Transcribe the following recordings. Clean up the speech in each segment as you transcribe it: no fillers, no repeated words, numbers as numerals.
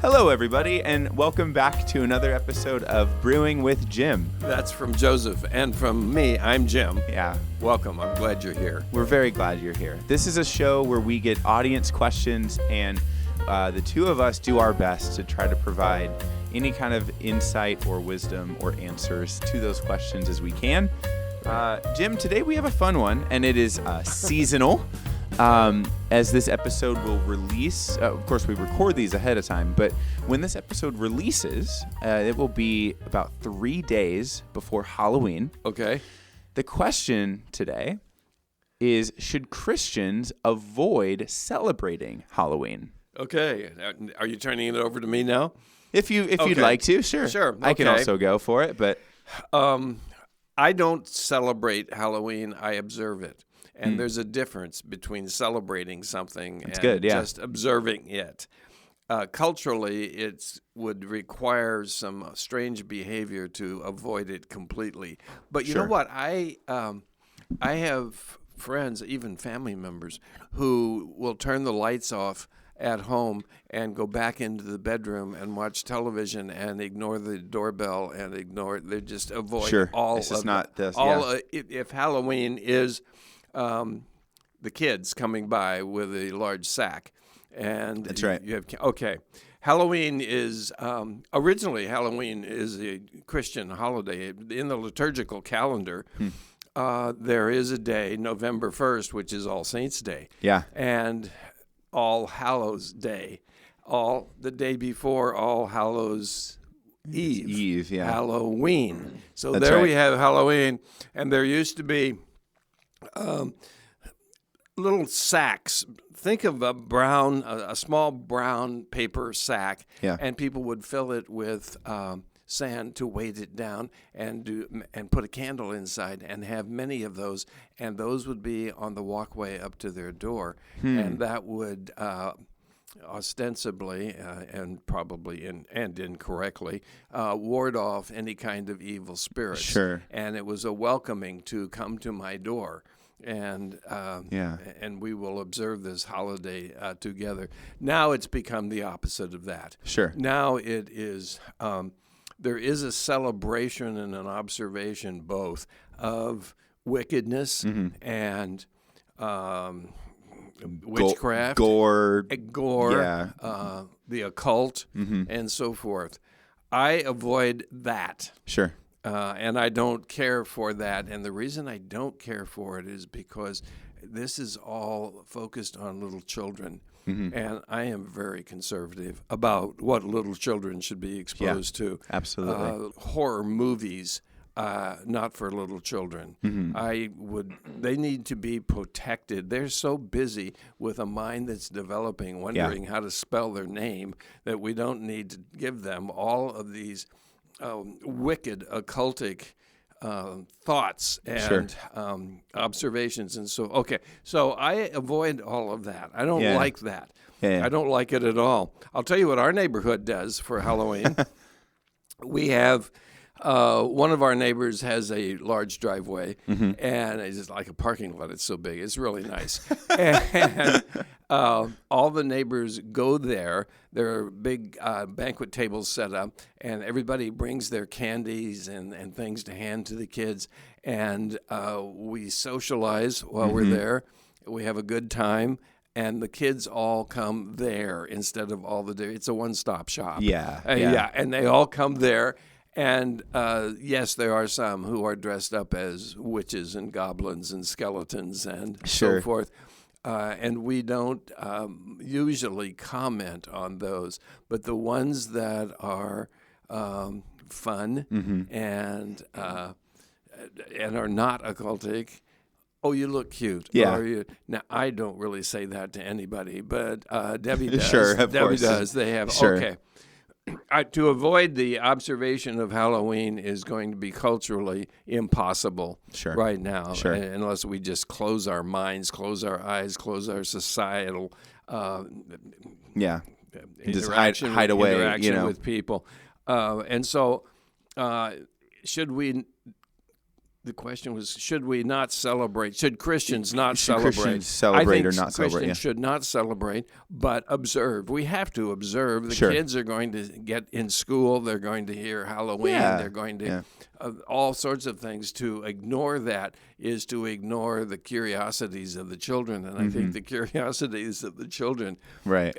Hello, everybody, and welcome back to another episode of Brewing with Jim. That's from Joseph, and from me, I'm Jim. Yeah. Welcome. I'm glad you're here. We're very glad you're here. This is a show where we get audience questions, and the two of us do our best to try to provide any kind of insight or wisdom or answers to those questions as we can. Jim, today we have a fun one, and it is seasonal. As this episode will release, of course we record these ahead of time, but when this episode releases, it will be about 3 days before Halloween. Okay. The question today is, should Christians avoid celebrating Halloween? Okay. Are you turning it over to me now? If you'd like to, sure. Sure. I can also go for it, but I don't celebrate Halloween. I observe it. And there's a difference between celebrating something and just observing it. Culturally, it would require some strange behavior to avoid it completely. But you know what? I have friends, even family members, who will turn the lights off at home and go back into the bedroom and watch television and ignore the doorbell and they just avoid all this of is not this. If Halloween is the kids coming by with a large sack, and that's right. Halloween is originally Halloween is a Christian holiday in the liturgical calendar. There is a day, November 1st, which is All Saints' Day. Yeah, and All Hallows' Day, the day before All Hallows' Eve, Halloween. So that's right. We have Halloween, and there used to be little sacks. Think of a small brown paper sack, and people would fill it with sand to weight it down and put a candle inside and have many of those, and those would be on the walkway up to their door, and that would ostensibly and probably and incorrectly ward off any kind of evil spirits. Sure. And it was a welcoming to come to my door. And we will observe this holiday together. Now it's become the opposite of that. Sure. Now it is there is a celebration and an observation both of wickedness and witchcraft, gore, the occult, and so forth. I avoid that. Sure. And I don't care for that. And the reason I don't care for it is because this is all focused on little children. And I am very conservative about what little children should be exposed to. Absolutely. Horror movies, not for little children. They need to be protected. They're so busy with a mind that's developing, wondering how to spell their name, that we don't need to give them all of these wicked, occultic thoughts and observations. And so I avoid all of that. I don't like that. I don't like it at all. I'll tell you what our neighborhood does for Halloween. We have one of our neighbors has a large driveway, and it's just like a parking lot. It's so big. It's really nice. And all the neighbors go there. There are big banquet tables set up, and everybody brings their candies and things to hand to the kids. And we socialize while we're there. We have a good time. And the kids all come there instead of it's a one-stop shop. And they all come there. And yes, there are some who are dressed up as witches and goblins and skeletons and so forth. And we don't usually comment on those. But the ones that are fun and are not occultic, oh, you look cute. Yeah. Now, I don't really say that to anybody, but Debbie does. Debbie does. They have. Sure. Okay. To avoid the observation of Halloween is going to be culturally impossible right now, unless we just close our minds, close our eyes, close our societal interaction, hide away, with people. And so should we the question was, should we not celebrate? Should Christians not Should celebrate? Christians celebrate I think or not celebrate? Christians should not celebrate, but observe. We have to observe. The Sure. kids are going to get in school. They're going to hear Halloween. Yeah. They're going to all sorts of things. To ignore that is to ignore the curiosities of the children. And I think the curiosities of the children, Right.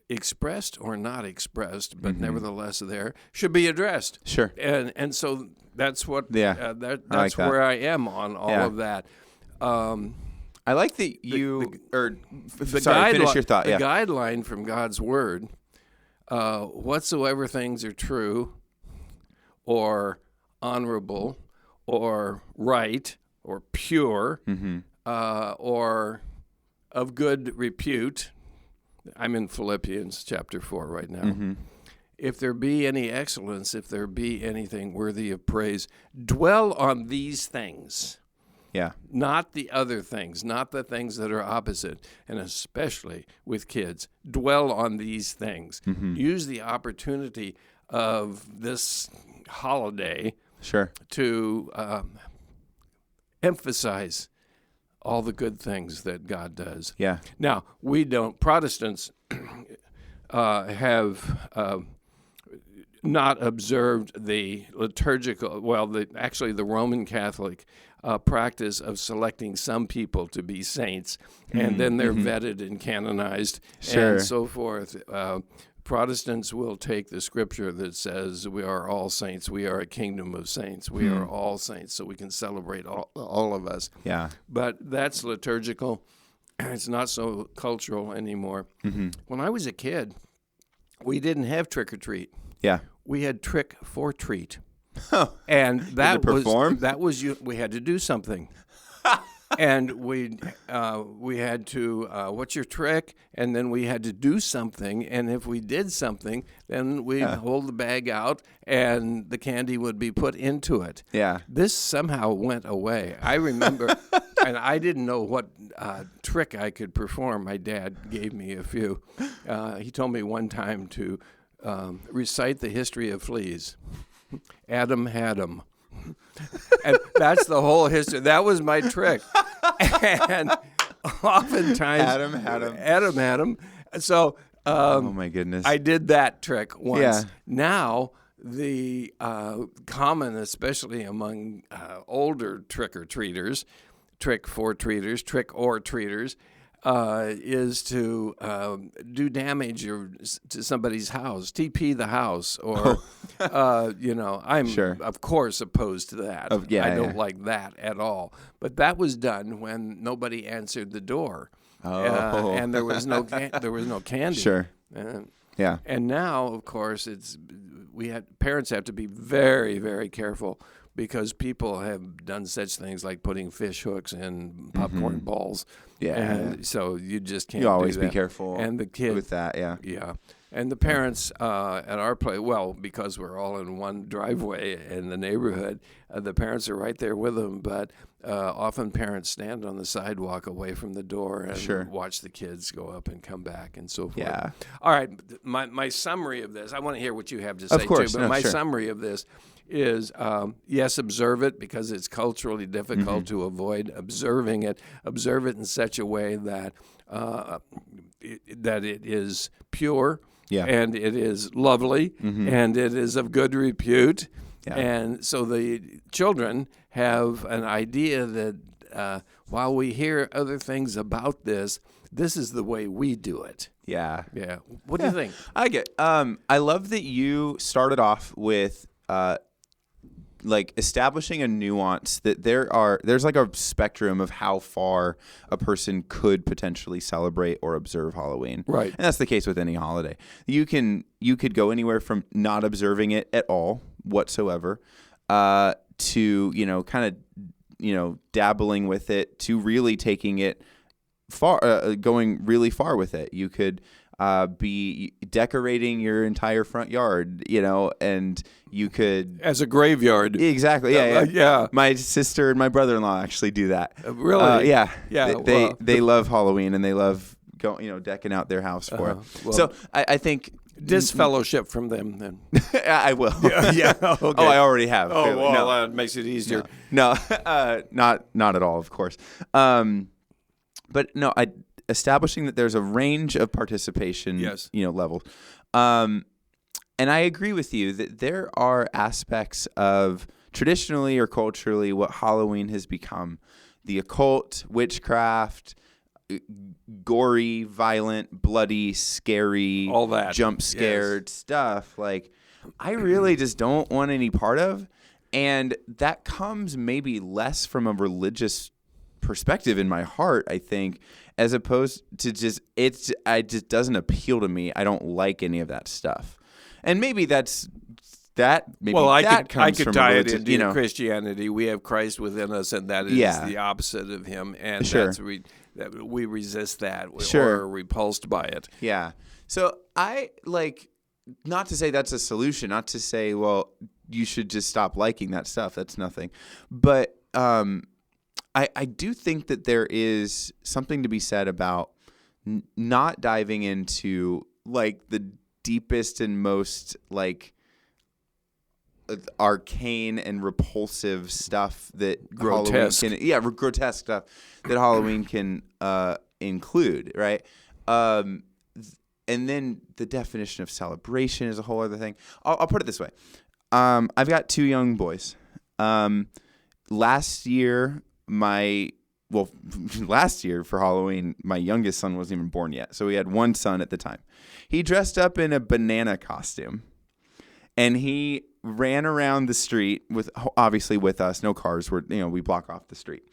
expressed or not expressed, but nevertheless there, should be addressed. Sure. And so that's what Yeah. that's like that. where I am on all Yeah. of that. I like that you The finish your thought. The Yeah. guideline from God's word, whatsoever things are true, or honorable, or right, or pure, or of good repute. I'm in Philippians chapter 4 right now. If there be any excellence, if there be anything worthy of praise, dwell on these things, Yeah. not the other things, not the things that are opposite, and especially with kids. Dwell on these things. Use the opportunity of this holiday Sure. to emphasize all the good things that God does. Yeah. Now, we don't, Protestants have not observed the liturgical, actually the Roman Catholic practice of selecting some people to be saints, and then they're vetted and canonized and so forth. Protestants will take the scripture that says we are all saints, we are a kingdom of saints, we are all saints, so we can celebrate all of us. Yeah. But that's liturgical. It's not so cultural anymore. When I was a kid, we didn't have trick or treat. Yeah. We had trick for treat. Oh. And that was we had to do something. And we had to, what's your trick? And then we had to do something. And if we did something, then we'd hold the bag out and the candy would be put into it. Yeah. This somehow went away. I remember, and I didn't know what trick I could perform. My dad gave me a few. He told me one time to recite the history of fleas. Adam had 'em. And that's the whole history. That was my trick. And oftentimes Adam had 'em. So Oh my goodness. I did that trick once. Yeah. Now the common, especially among older trick or treaters, trick for treaters, trick or treaters, is to do damage to somebody's house, TP the house, or I'm of course opposed to that. I don't like that at all. But that was done when nobody answered the door, and there was no candy. Sure. Yeah. And now, of course, parents have to be very, very careful, because people have done such things like putting fish hooks in popcorn balls. Yeah. And so you just can't You always do that. be careful and the kid, with that, yeah. Yeah. And the parents at our place, because we're all in one driveway in the neighborhood, the parents are right there with them. But often parents stand on the sidewalk away from the door and watch the kids go up and come back and so forth. Yeah. All right. My summary of this, I want to hear what you have to say of course, too. But summary of this is, yes, observe it, because it's culturally difficult to avoid observing it. Observe it in such a way that that it is pure, and it is lovely, and it is of good repute. Yeah. And so the children have an idea that while we hear other things about this, this is the way we do it. Yeah. Yeah. What do you think? I get. I love that you started off with like establishing a nuance that there's like a spectrum of how far a person could potentially celebrate or observe Halloween. Right. And that's the case with any holiday. You could go anywhere from not observing it at all whatsoever to, kind of, dabbling with it, to really taking it far, going really far with it. You could be decorating your entire front yard, and you could... As a graveyard. Exactly, yeah. My sister and my brother-in-law actually do that. Really? Yeah. They love Halloween, and they love decking out their house for it. Well, so I think Disfellowship from them, then. I will. Yeah. Okay. Oh, I already have. Oh, clearly. well, No. that makes it easier. No, not at all, of course. But no, establishing that there's a range of participation, Yes. levels. And I agree with you that there are aspects of traditionally or culturally what Halloween has become: the occult, witchcraft, gory, violent, bloody, scary, All that. jump scared stuff. Like, I really just don't want any part of. And that comes maybe less from a religious perspective in my heart, I think, as opposed to it just doesn't appeal to me. I don't like any of that stuff. And maybe that's that. Maybe Well, I comes could from tie it religion, into Christianity. We have Christ within us, and that is the opposite of him. And Sure. that we resist that Sure. or are repulsed by it. Yeah. So I not to say that's a solution, not to say, well, you should just stop liking that stuff. That's nothing. But I do think that there is something to be said about not diving into the deepest and most arcane and repulsive stuff that Grotesque. Halloween can, grotesque stuff that Halloween can include, right? And then the definition of celebration is a whole other thing. I'll put it this way. I've got 2 young boys. Last year for Halloween, my youngest son wasn't even born yet. So we had one son at the time. He dressed up in a banana costume, and he ran around the street obviously with us. No cars. We block off the street.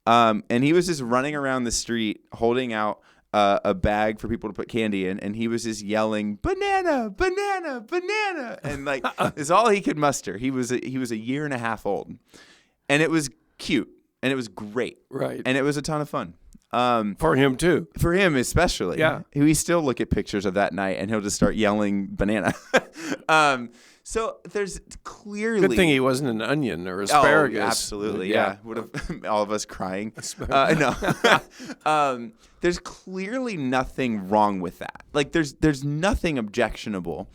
And he was just running around the street holding out a bag for people to put candy in, and he was just yelling, "Banana, banana, banana," and is all he could muster. He was a year and a half old, and it was cute, and it was great, Right. and it was a ton of fun. For him, too. For him especially. Yeah. We still look at pictures of that night, and he'll just start yelling banana. So there's clearly... Good thing he wasn't an onion or asparagus. Oh, absolutely, yeah. Would have all of us crying. No. There's clearly nothing wrong with that. There's nothing objectionable.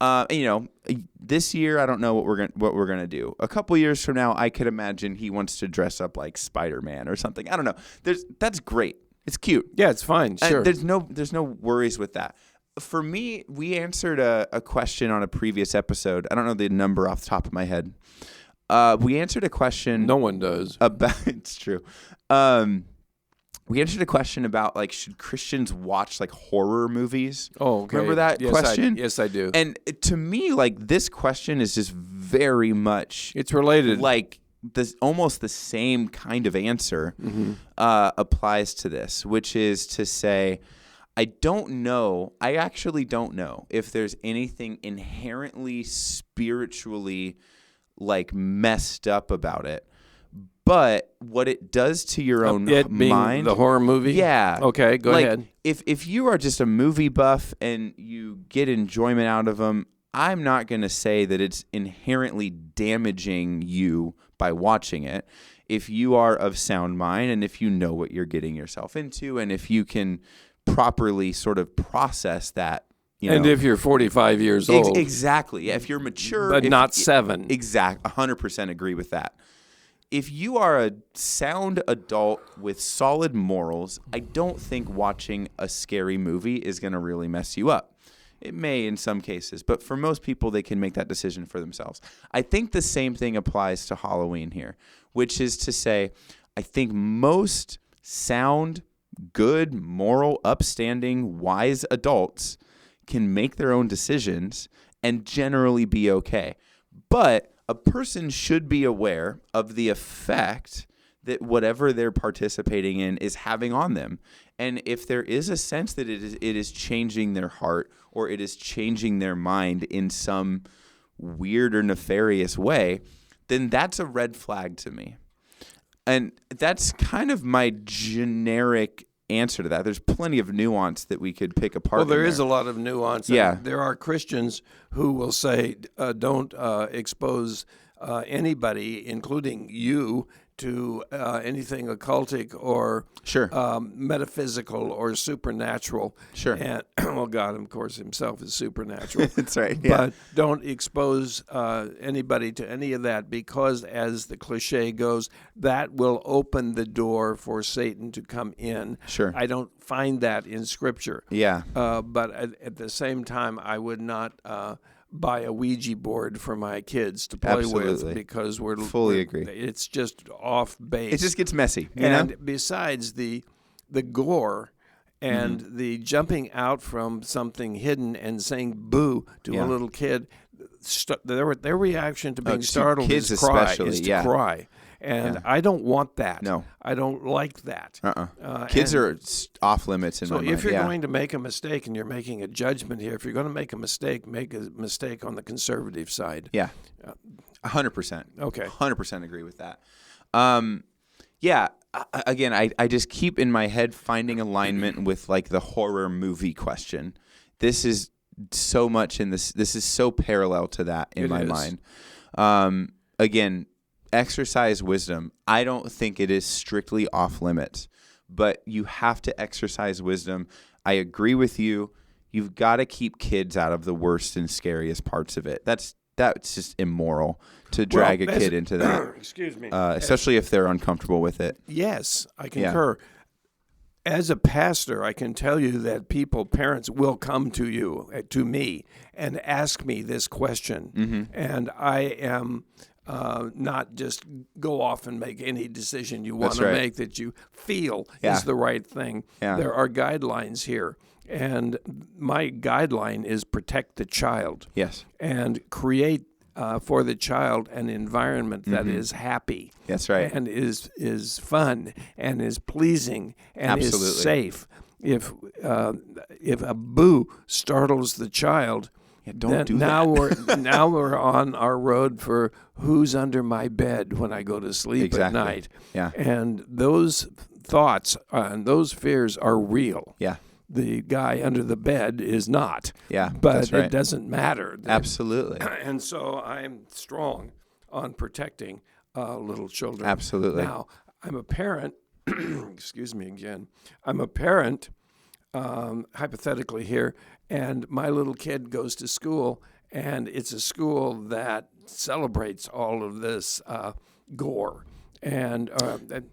This year I don't know what we're gonna do. A couple years from now, I could imagine he wants to dress up like Spider-Man or something. I don't know. That's great. It's cute. Yeah, it's fine. Sure. There's no worries with that. For me, we answered a question on a previous episode. I don't know the number off the top of my head. We answered a question. No one does. It's true. We answered a question about should Christians watch horror movies? Oh, okay. Remember that question? Yes, I do. And to me, this question is just very much It's related. almost the same kind of answer applies to this, which is to say, I actually don't know if there's anything inherently spiritually messed up about it. But what it does to your own mind, the horror movie. Yeah. Okay, go ahead. If you are just a movie buff and you get enjoyment out of them, I'm not going to say that it's inherently damaging you by watching it. If you are of sound mind and if you know what you're getting yourself into, and if you can properly sort of process that. If you're 45 years old. Exactly. Yeah, if you're mature. But not 7. Exactly. 100% agree with that. If you are a sound adult with solid morals, I don't think watching a scary movie is going to really mess you up. It may in some cases, but for most people, they can make that decision for themselves. I think the same thing applies to Halloween here, which is to say, I think most sound, good, moral, upstanding, wise adults can make their own decisions and generally be okay. But a person should be aware of the effect that whatever they're participating in is having on them. And if there is a sense that it is changing their heart or it is changing their mind in some weird or nefarious way, then that's a red flag to me. And that's kind of my generic answer to that. There's plenty of nuance that we could pick apart. Well, there is a lot of nuance. Yeah. There are Christians who will say, don't expose anybody, including you, to anything occultic or Sure. metaphysical or supernatural. Sure. And well, God, of course, himself is supernatural. That's right. Yeah. But don't expose anybody to any of that, because, as the cliche goes, that will open the door for Satan to come in. Sure. I don't find that in Scripture. Yeah. But at the same time, I would not buy a Ouija board for my kids to play Absolutely. with, because Fully agree. It's just off base. It just gets messy. You And know? besides the gore and Mm-hmm. the jumping out from something hidden and saying "boo" to Yeah. a little kid, their reaction to being to startled kids is cry. especially, Is to yeah. cry. And Yeah. I don't want that. No. I don't like that. Kids and- are off limits in So my mind. if you're yeah. going to make a mistake, and you're making a judgment here, if you're going to make a mistake on the conservative side. Yeah. 100%. Okay. 100% agree with that. Again, I just keep in my head finding alignment with like the horror movie question. This is so much in this. This is so parallel to that in my mind. Again, exercise wisdom. I don't think it is strictly off limits, but you have to exercise wisdom. I agree with you. You've got to keep kids out of the worst and scariest parts of it. That's just immoral to drag a kid into that. Excuse me. Especially if they're uncomfortable with it. Yes, I concur. As a pastor, I can tell you that parents will come to me, and ask me this question. Mm-hmm. And I am not just go off and make any decision you want That's to right. make that you feel Yeah. is the right thing. Yeah. There are guidelines here. And my guideline is protect the child. Yes. And create for the child an environment that is happy. That's right. And is fun and is pleasing and Absolutely. is safe. If a boo startles the child, don't do that. Now we're on our road for who's under my bed when I go to sleep at night. Yeah. And those thoughts and those fears are real. Yeah. The guy under the bed is not. Yeah, But that's right. it doesn't matter. Absolutely. And so I'm strong on protecting little children. Absolutely. Now, I'm a parent. Excuse me again. I'm a parent, hypothetically here, and my little kid goes to school, and it's a school that celebrates all of this gore. And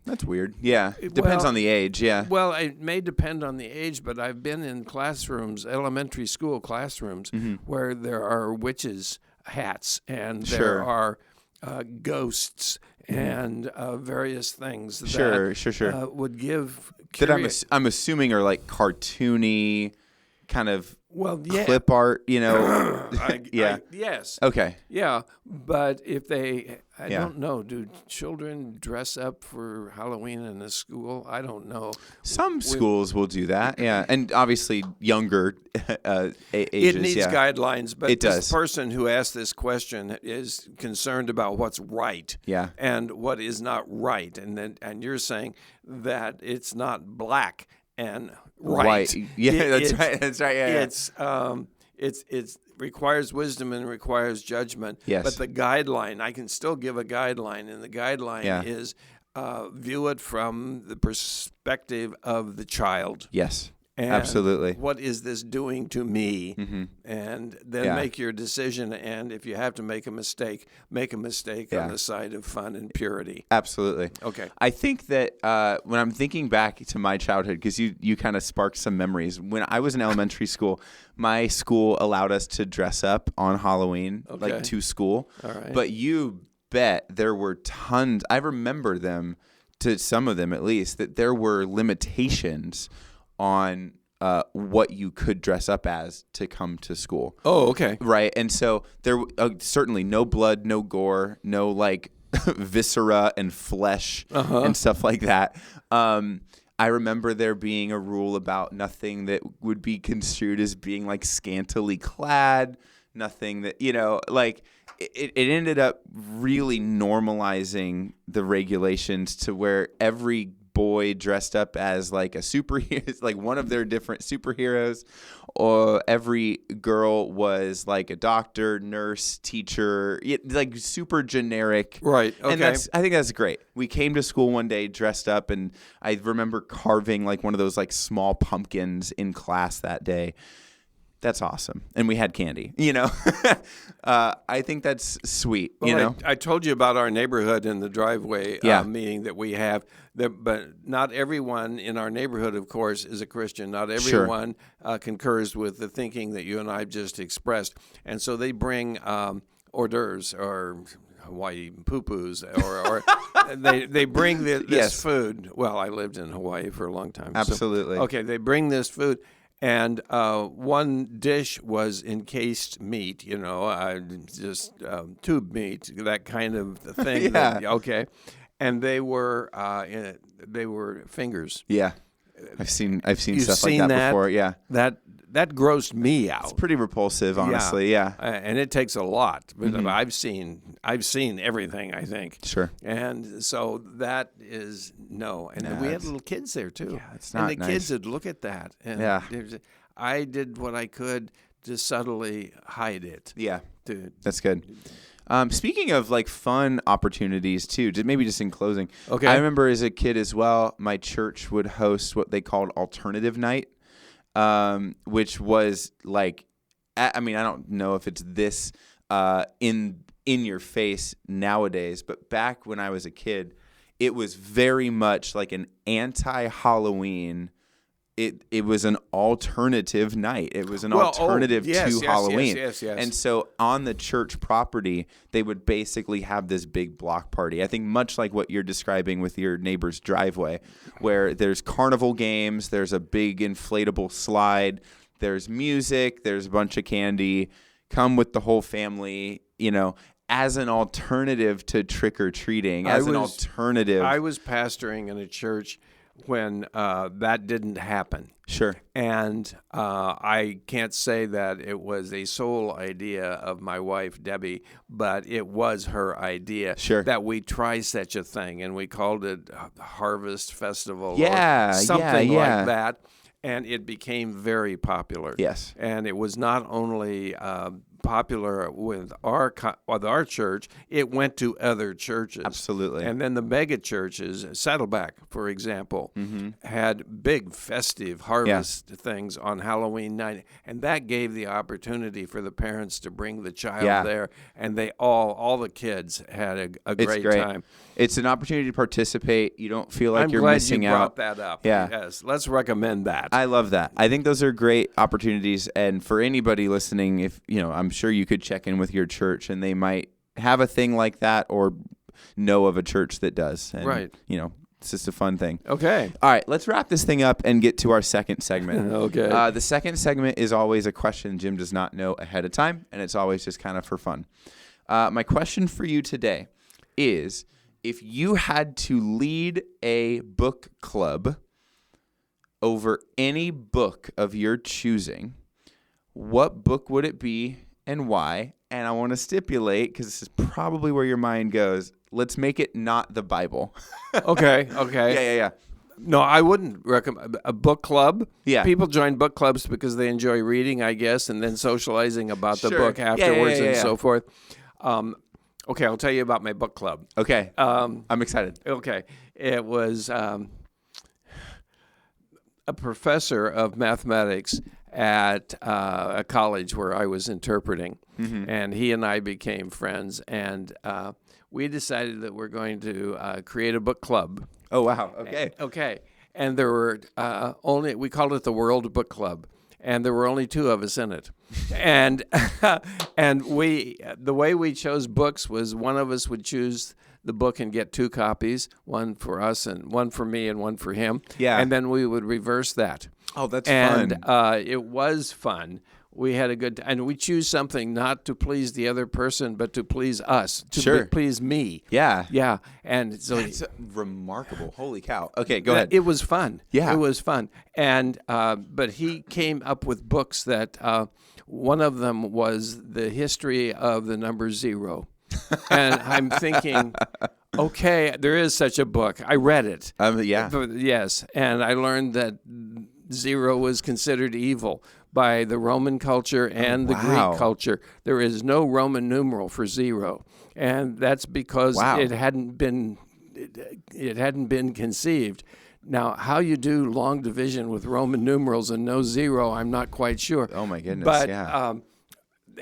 That's weird. Yeah. Depends on the age. Yeah. well, it may depend on the age, but I've been in classrooms, elementary school classrooms, where there are witches' hats and there Sure. are ghosts and various things that Sure. would give That I'm assuming are like cartoony kind of clip art, yeah. yes. Okay. Yeah, but if I Yeah. don't know, do children dress up for Halloween in a school? I don't know. Some schools will do that. Yeah. And obviously younger ages. It needs yeah. guidelines, but It this does. person who asked this question is concerned about what's right Yeah. and what is not right. And you're saying that it's not black and right. Yeah, It's- right. That's right. Yeah. It's requires wisdom and requires judgment. Yes. But the guideline, I can still give a guideline, and the guideline is view it from the perspective of the child. Yes. And Absolutely. what is this doing to me? And then make your decision. And if you have to make a mistake on the side of fun and purity. Absolutely. Okay. I think that when I'm thinking back to my childhood, because you kind of sparked some memories. When I was in elementary school, my school allowed us to dress up on Halloween, like to school. All right. But you bet there were tons. I remember them, to some of them at least, that there were limitations on what you could dress up as to come to school. Oh, okay. Right. And so there certainly no blood, no gore, no like viscera and flesh and stuff like that. I remember there being a rule about nothing that would be construed as being like scantily clad, nothing that, like it ended up really normalizing the regulations to where every boy dressed up as like a superhero, like one of their different superheroes. Or every girl was like a doctor, nurse, teacher, like super generic. Right. Okay. And I think that's great. We came to school one day dressed up, and I remember carving like one of those like small pumpkins in class that day. That's awesome. And we had candy, I think that's sweet, Well, I told you about our neighborhood in the driveway meeting that we have, but not everyone in our neighborhood, of course, is a Christian. Not everyone concurs with the thinking that you and I just expressed. And so they bring hors d'oeuvres or Hawaii poo-poos, or they bring this food. Well, I lived in Hawaii for a long time. Absolutely. So, okay, they bring this food. And one dish was encased meat, just tube meat, that kind of thing. Yeah. And they were fingers. Yeah, I've seen You've stuff seen like that before. Yeah, that grossed me out. It's pretty repulsive, honestly. Yeah. And it takes a lot. But I've seen everything, I think. Sure. And so that is no. And we had little kids there too. Yeah, it's not and the nice. kids would look at that. And I did what I could to subtly hide it. Yeah, that's good. Speaking of like fun opportunities too, maybe just in closing. Okay. I remember as a kid as well, my church would host what they called alternative night, which was like, I don't know if it's this in your face nowadays, but back when I was a kid, it was very much like an anti-Halloween. It was an alternative night. It was an alternative to Halloween. Yes. And so on the church property, they would basically have this big block party. I think much like what you're describing with your neighbor's driveway, where there's carnival games, there's a big inflatable slide, there's music, there's a bunch of candy. Come with the whole family, as an alternative to trick-or-treating, an alternative. I was pastoring in a church when that didn't happen. Sure. And I can't say that it was a sole idea of my wife, Debbie, but it was her idea that we try such a thing. And we called it Harvest Festival or something like that. And it became very popular. Yes. And it was not only popular with our church, it went to other churches. Absolutely. And then the mega churches, Saddleback, for example, had big festive harvest things on Halloween night, and that gave the opportunity for the parents to bring the child there, and they all the kids had a great time. It's an opportunity to participate. You don't feel like you're missing out. I'm glad you brought that up. Yeah. Yes, let's recommend that. I love that. I think those are great opportunities, and for anybody listening, if I'm sure you could check in with your church, and they might have a thing like that or know of a church that does. And, right. It's just a fun thing. Okay. All right, let's wrap this thing up and get to our second segment. Okay. The second segment is always a question Jim does not know ahead of time, and it's always just kind of for fun. My question for you today is, if you had to lead a book club over any book of your choosing, what book would it be and why? And I want to stipulate, because this is probably where your mind goes, let's make it not the Bible. Okay. Yeah. No, I wouldn't recommend a book club. Yeah. People join book clubs because they enjoy reading, I guess, and then socializing about the book afterwards and so forth. Okay, I'll tell you about my book club. Okay. I'm excited. Okay. It was a professor of mathematics at a college where I was interpreting, and he and I became friends, and we decided that we're going to create a book club. Oh, wow. Okay. Okay. And there were we called it the World Book Club, and there were only two of us in it. And the way we chose books was one of us would choose the book and get two copies, one for us and one for me and one for him. Yeah. And then we would reverse that. Oh, that's fun. And it was fun. We had a good time. And we choose something not to please the other person, but to please us, to please me. Yeah. Yeah. And so it's remarkable. Holy cow. Okay, go ahead. It was fun. Yeah. It was fun. And but he came up with books that one of them was the history of the number 0. And I'm thinking, okay, there is such a book. I read it. Yeah. Yes, and I learned that zero was considered evil by the Roman culture and the Greek culture. There is no Roman numeral for zero, and that's because it hadn't been conceived. Now, how you do long division with Roman numerals and no zero, I'm not quite sure. Oh my goodness! But yeah.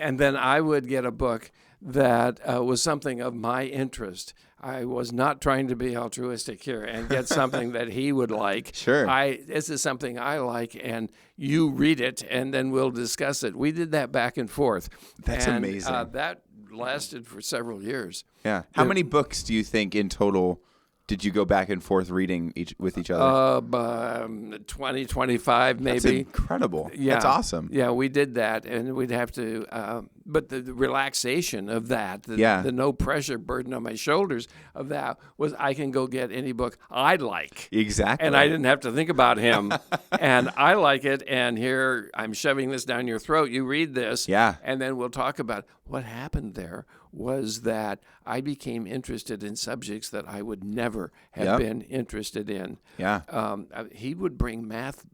And then I would get a book that was something of my interest. I was not trying to be altruistic here and get something that he would like. Sure. This is something I like, and you read it, and then we'll discuss it. We did that back and forth. That's amazing. That lasted for several years. Yeah. How many books do you think in total did you go back and forth reading with each other? 20, 25 maybe. That's incredible. Yeah. That's awesome. Yeah, we did that, and we'd have to, but the relaxation of that, the no pressure burden on my shoulders of that was I can go get any book I like. Exactly. And I didn't have to think about him. And I like it, and here I'm shoving this down your throat. You read this, and then we'll talk about what happened there. Was that I became interested in subjects that I would never have been interested in. Yeah. He would bring math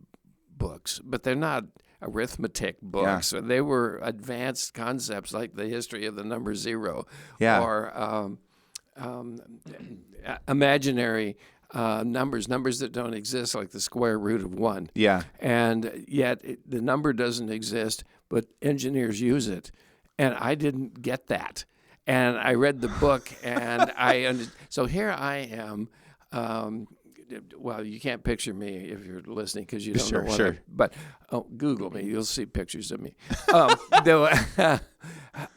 books, but they're not arithmetic books. Yeah. They were advanced concepts like the history of the number zero or imaginary numbers that don't exist, like the square root of 1. Yeah. And yet the number doesn't exist, but engineers use it. And I didn't get that. And I read the book, and so here I am. Well, you can't picture me if you're listening because you don't know what but Google me. You'll see pictures of me.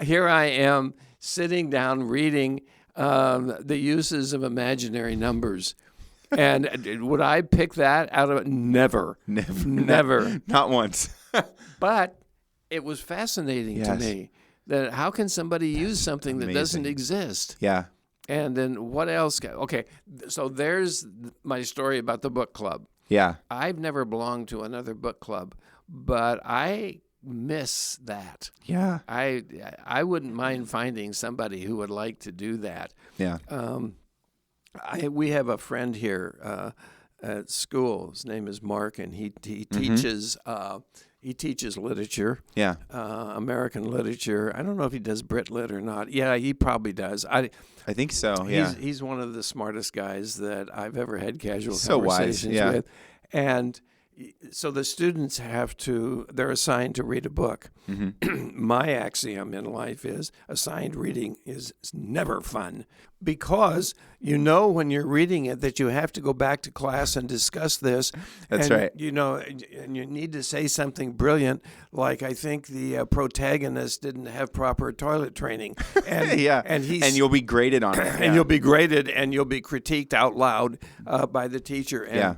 Here I am sitting down reading the uses of imaginary numbers. And would I pick that out of it? Never. Not once. But it was fascinating to me. That how can somebody use something that doesn't exist? Yeah. And then what else? Okay, so there's my story about the book club. Yeah. I've never belonged to another book club, but I miss that. Yeah. I wouldn't mind finding somebody who would like to do that. Yeah. We have a friend here at school. His name is Mark, and he teaches. He teaches literature, American literature. I don't know if he does Brit Lit or not. Yeah, he probably does. I think so. Yeah, he's one of the smartest guys that I've ever had casual so conversations wise. with. And so the students they're assigned to read a book. Mm-hmm. My axiom in life is assigned reading is never fun because you know when you're reading it that you have to go back to class and discuss this. That's and, right. You know, and you need to say something brilliant like I think the protagonist didn't have proper toilet training. And, and you'll be graded on it. And you'll be graded and you'll be critiqued out loud by the teacher. And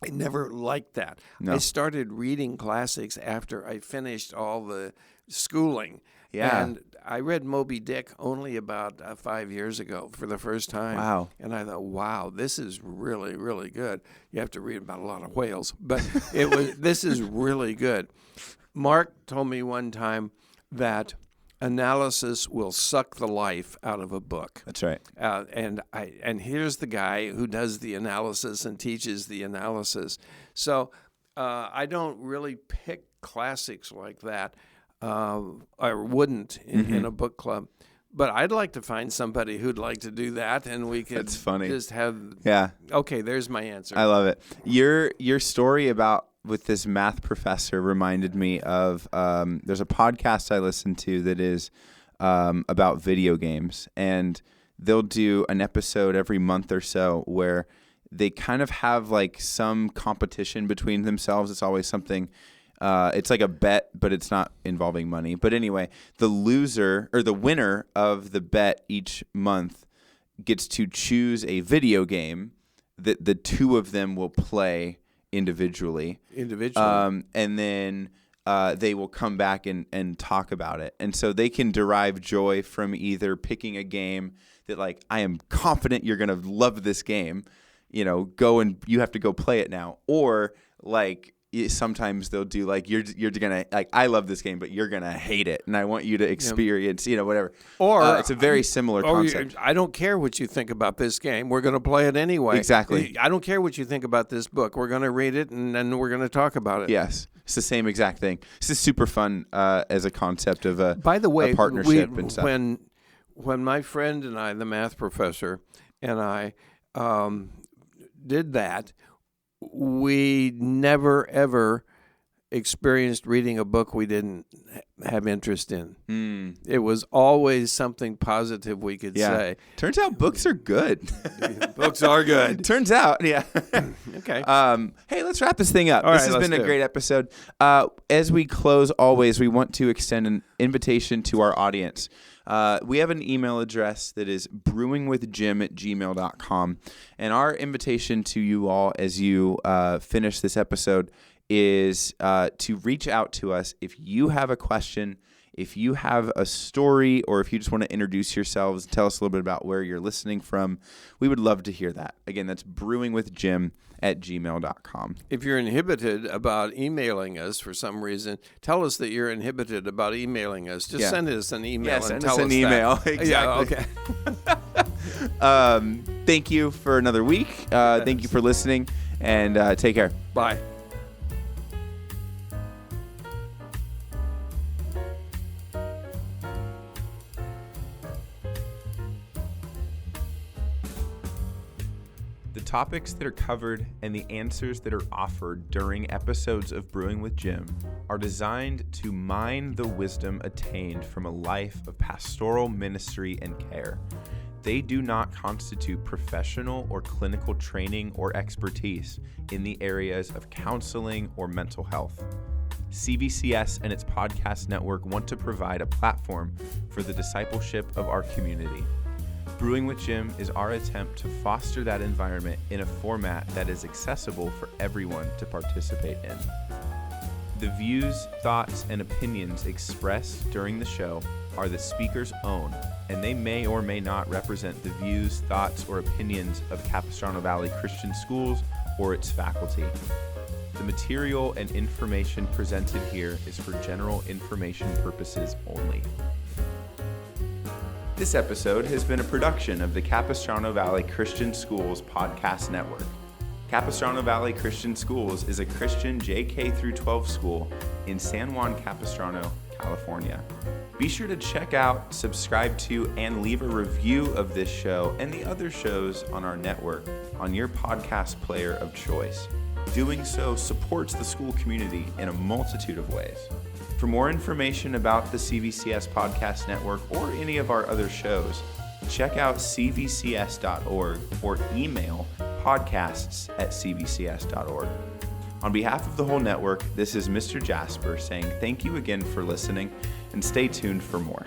I never liked that. No. I started reading classics after I finished all the schooling. Yeah. And I read Moby Dick only about 5 years ago for the first time. Wow. And I thought, wow, this is really, really good. You have to read about a lot of whales, but this is really good. Mark told me one time that analysis will suck the life out of a book. That's right. And here's the guy who does the analysis and teaches the analysis. So I don't really pick classics like that. I wouldn't in a book club. But I'd like to find somebody who'd like to do that, and we could just have. Yeah. Okay, there's my answer. I love it. Your story with this math professor reminded me of there's a podcast I listen to that is about video games, and they'll do an episode every month or so where they kind of have like some competition between themselves. It's always something. It's like a bet, but it's not involving money. But anyway, the loser or the winner of the bet each month gets to choose a video game that the two of them will play individually. And then they will come back and talk about it. And so they can derive joy from either picking a game that, like, I am confident you're going to love this game, you know, you have to go play it now. Or, like, sometimes they'll do like you're gonna like I love this game, but you're gonna hate it, and I want you to experience whatever. Or it's a very similar concept. I don't care what you think about this game. We're going to play it anyway. Exactly. I don't care what you think about this book. We're going to read it, and then we're going to talk about it. Yes, it's the same exact thing. This is super fun as a concept of By the way, a partnership and stuff. When my friend and I, the math professor, and I did that, we never, ever experienced reading a book we didn't have interest in. It was always something positive we could say. Turns out books are good. Books are good. Turns out, yeah. Okay. Hey, let's wrap this thing up. All This right, has been a great episode. As we close, always, we want to extend an invitation to our audience. We have an email address that is brewingwithjim@gmail.com. And our invitation to you all as you finish this episode is to reach out to us if you have a question, if you have a story, or if you just want to introduce yourselves, tell us a little bit about where you're listening from. We would love to hear that. Again, that's brewingwithjim@gmail.com. If you're inhibited about emailing us for some reason, tell us that you're inhibited about emailing us. Just send us an email and send tell us an email. That. Exactly. Yeah, okay. Thank you for another week. Thank you for listening, and take care. Bye. The topics that are covered and the answers that are offered during episodes of Brewing with Jim are designed to mine the wisdom attained from a life of pastoral ministry and care. They do not constitute professional or clinical training or expertise in the areas of counseling or mental health. CVCS and its podcast network want to provide a platform for the discipleship of our community. Brewing with Jim is our attempt to foster that environment in a format that is accessible for everyone to participate in. The views, thoughts, and opinions expressed during the show are the speaker's own, and they may or may not represent the views, thoughts, or opinions of Capistrano Valley Christian Schools or its faculty. The material and information presented here is for general information purposes only. This episode has been a production of the Capistrano Valley Christian Schools Podcast Network. Capistrano Valley Christian Schools is a Christian JK-12 school in San Juan Capistrano, California. Be sure to check out, subscribe to, and leave a review of this show and the other shows on our network on your podcast player of choice. Doing so supports the school community in a multitude of ways. For more information about the CVCS Podcast Network or any of our other shows, check out cvcs.org or email podcasts@cvcs.org. On behalf of the whole network, this is Mr. Jasper saying thank you again for listening and stay tuned for more.